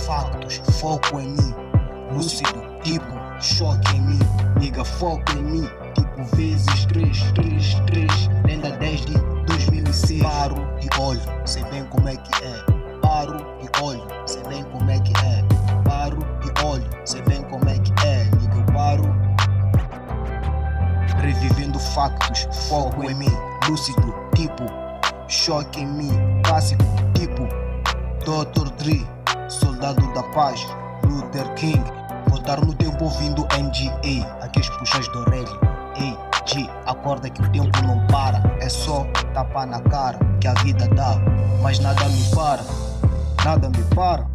factos, foco em mim. Lúcido, tipo, choque em mim. Nigga, foco em mim, tipo vezes 3, lenda 10 de 2006. Paro e olho, sei bem como é que é. Paro e olho, sei bem como é que é. Paro e olho, sei bem como é que é. Nigga, eu paro. Revivendo factos, foco em mim. Lúcido, tipo, choque em mim. Clássico, tipo, Dr. Dre, Soldado da Paz, Luther King. Voltar no tempo ouvindo MGA, aqueles puxões de orelha. Ei, G, acorda que o tempo não para. É só tapa na cara que a vida dá, mas nada me para, nada me para.